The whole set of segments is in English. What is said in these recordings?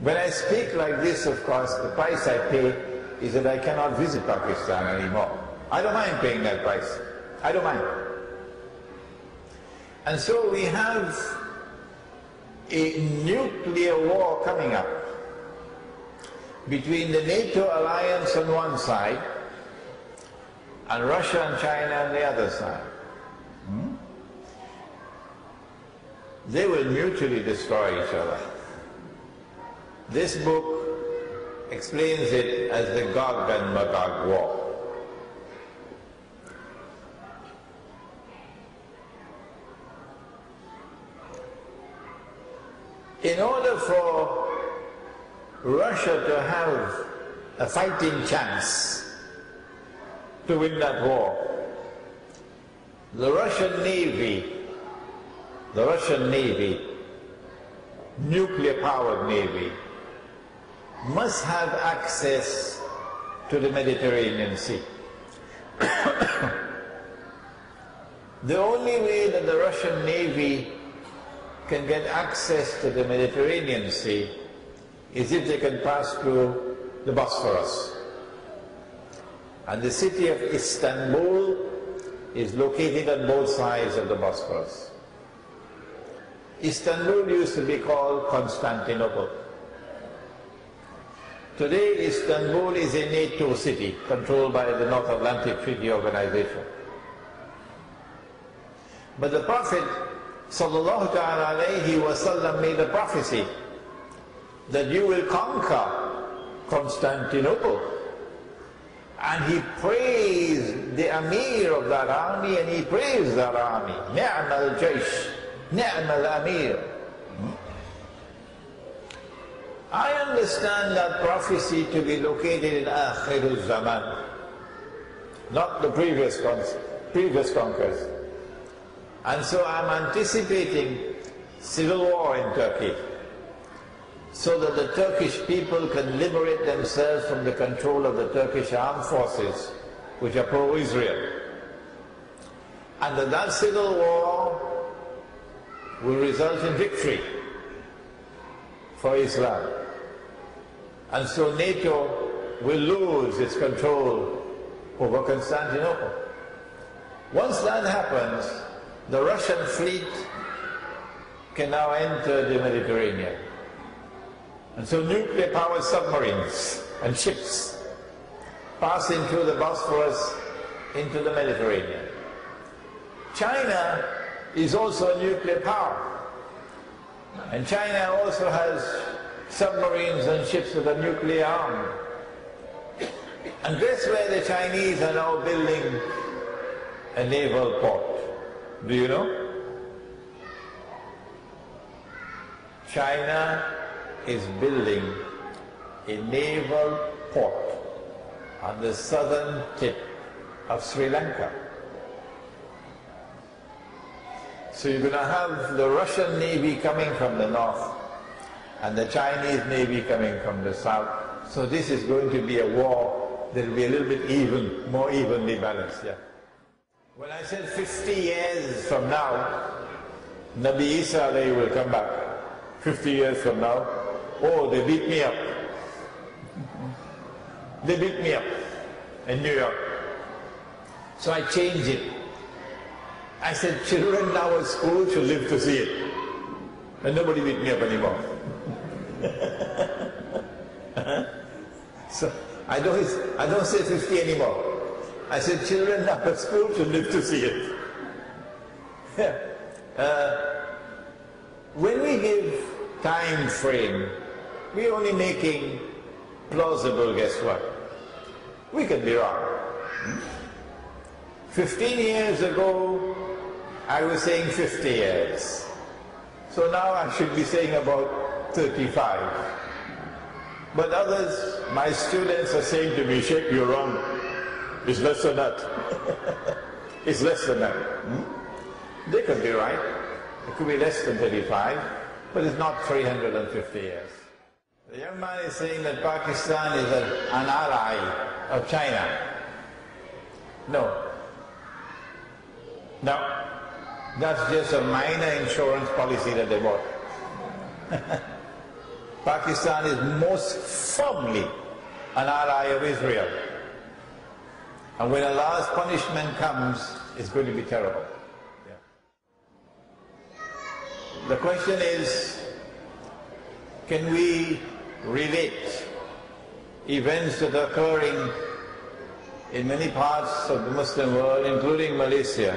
When I speak like this, of course, the price I pay is that I cannot visit Pakistan anymore. I don't mind paying that price. I don't mind. And so we have a nuclear war coming up between the NATO alliance on one side and Russia and China on the other side. They will mutually destroy each other. This book explains it as the Gog and Magog war. In order for Russia to have a fighting chance to win that war, the Russian Navy, nuclear-powered Navy, must have access to the Mediterranean Sea. The only way that the Russian Navy can get access to the Mediterranean Sea is if they can pass through the Bosphorus. And the city of Istanbul is located on both sides of the Bosphorus. Istanbul used to be called Constantinople. Today, Istanbul is a NATO city controlled by the North Atlantic Treaty Organization. But the Prophet sallallahu ta'ala alayhi wa sallam made a prophecy that you will conquer Constantinople. And he praised the Amir of that army, and he praised that army. Ni'am al-Jaysh, Ni'am al-Amir. I understand that prophecy to be located in Akhir al-Zaman, not the previous conquest. And so I'm anticipating civil war in Turkey, so that the Turkish people can liberate themselves from the control of the Turkish armed forces, which are pro-Israel. And that civil war will result in victory for Islam. And so NATO will lose its control over Constantinople. Once that happens, the Russian fleet can now enter the Mediterranean. And so nuclear-powered submarines and ships passing through the Bosphorus into the Mediterranean. China is also a nuclear power. And China also has submarines and ships that are nuclear armed. And that's where the Chinese are now building a naval port. Do you know? China is building a naval port on the southern tip of Sri Lanka. So you're going to have the Russian Navy coming from the north and the Chinese Navy coming from the south. So this is going to be a war that will be a little bit more evenly balanced. Yeah. When I said 50 years from now, Nabih Isa will come back. 50 years from now, oh, they beat me up. They beat me up in New York. So I changed it. I said, children now at school should live to see it. And nobody beat me up anymore. So I don't say 50 anymore. I said, children now at school should live to see it. When we give time frame, we're only making plausible guesswork. We could be wrong. 15 years ago, I was saying 50 years. So now I should be saying about 35. But others, my students are saying to me, Sheikh, you're wrong. It's less than that. It's less than that. They could be right. It could be less than 35, but it's not 350 years. The young man is saying that Pakistan is an ally of China. No. No. That's just a minor insurance policy that they bought. Pakistan is most firmly an ally of Israel. And when Allah's punishment comes, it's going to be terrible. The question is, can we relate events that are occurring in many parts of the Muslim world, including Malaysia,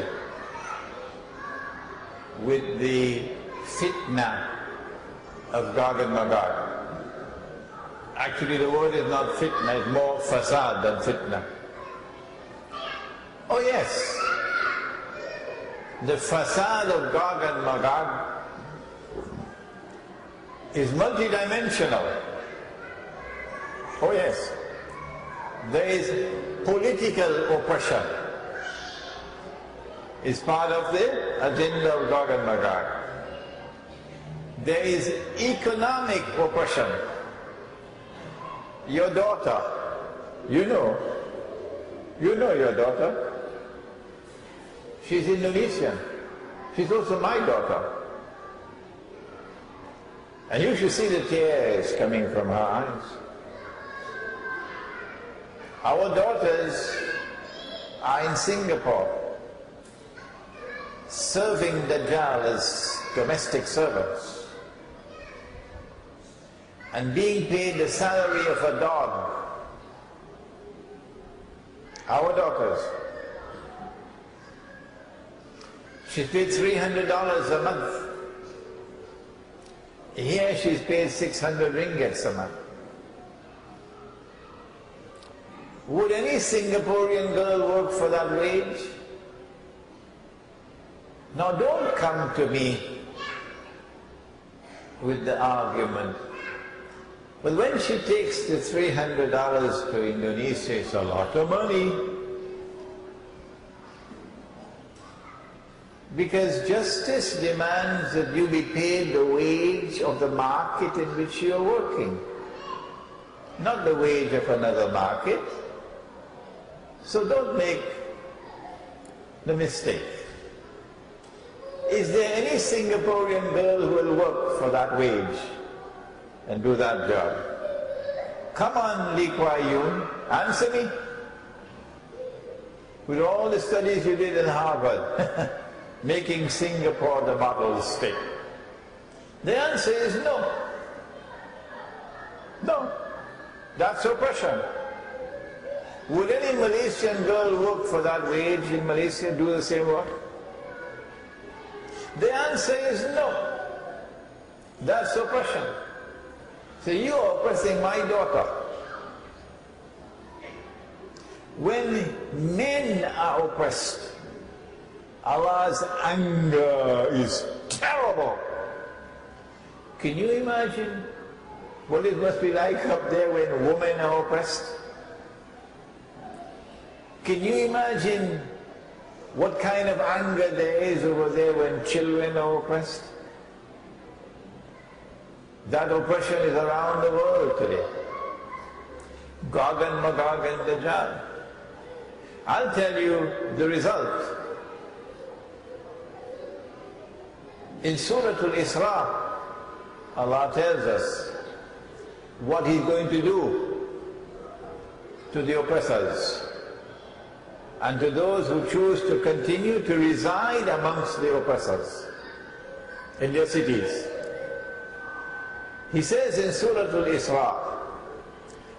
with the fitna of Gog and Magog? Actually, the word is not fitna, it's more fasad than fitna. Oh yes, the fasad of Gog and Magog is multidimensional. Oh yes, there is political oppression. It's part of the agenda of Gog and Magog. There is economic oppression. Your daughter, you know your daughter. She's Indonesian. She's also my daughter. And you should see the tears coming from her eyes. Our daughters are in Singapore, serving Dajjal as domestic servants and being paid the salary of a dog. Our daughters. She's paid $300 a month. Here she's paid 600 ringgits a month. Would any Singaporean girl work for that wage? Now don't come to me with the argument, well, when she takes the $300 to Indonesia, it's a lot of money. Because justice demands that you be paid the wage of the market in which you are working, not the wage of another market. So don't make the mistake. Is there any Singaporean girl who will work for that wage and do that job? Come on, Lee Kuan Yew, answer me. With all the studies you did in Harvard, making Singapore the model state. The answer is no. No. That's oppression. Would any Malaysian girl work for that wage in Malaysia, do the same work? The answer is no. That's oppression. So you are oppressing my daughter. When men are oppressed, Allah's anger is terrible. Can you imagine what it must be like up there when women are oppressed? Can you imagine what kind of anger there is over there when children are oppressed? That oppression is around the world today. Gog and Magog and Dajjal. I'll tell you the result. In Surah Al-Isra, Allah tells us what He's going to do to the oppressors and to those who choose to continue to reside amongst the oppressors in their cities. He says in Surah Al-Isra,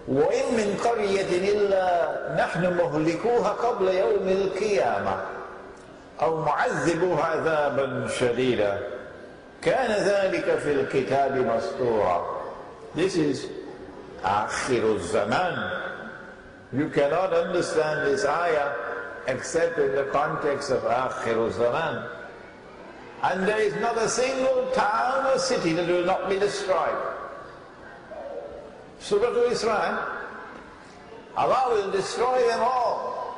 وَإِن مِّن قَرْيَةٍ إِلَّا نَحْنُ مُهْلِكُوهَا قَبْلَ يَوْمِ الْقِيَامَةِ أَوْ مُعَذِّبُوهَا عَذَابًا شَدِيدًا كَانَ ذَلِكَ فِي الْكِتَابِ مَسْطُورًا. This is آخِرُ الزَّمَانِ. You cannot understand this ayah except in the context of آخِرُ الزَّمَانِ. And there is not a single town or city that will not be destroyed. Surah Al-Isra, Allah will destroy them all.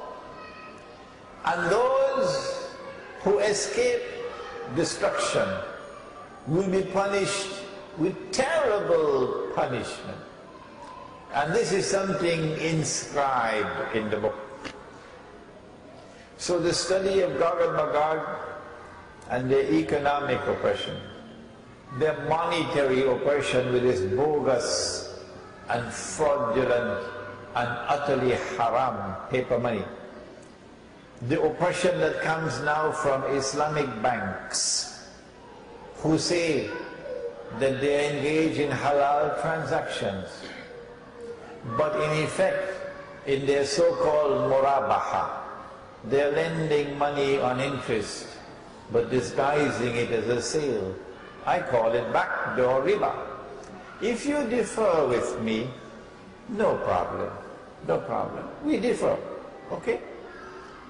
And those who escape destruction will be punished with terrible punishment. And this is something inscribed in the book. So the study of Gog and Magog and their economic oppression, the monetary oppression with its bogus and fraudulent and utterly haram paper money. The oppression that comes now from Islamic banks who say that they engage in halal transactions, but in effect, in their so-called murabaha, they're lending money on interest, but disguising it as a sale. I call it backdoor riba. If you differ with me, no problem, no problem. We differ, okay?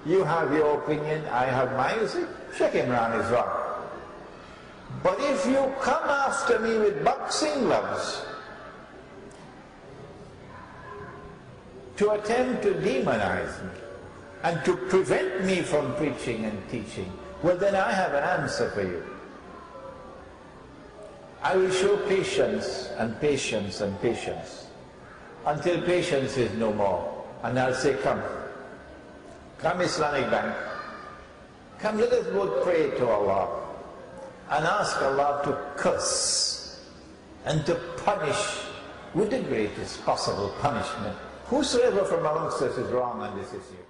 You have your opinion, I have mine. You see, Sheikh Imran is wrong. But if you come after me with boxing gloves to attempt to demonize me and to prevent me from preaching and teaching, well then I have an answer for you. I will show patience and patience and patience until patience is no more. And I'll say, come Islamic Bank, come, let us both pray to Allah and ask Allah to curse and to punish with the greatest possible punishment whosoever from amongst us is wrong on this issue.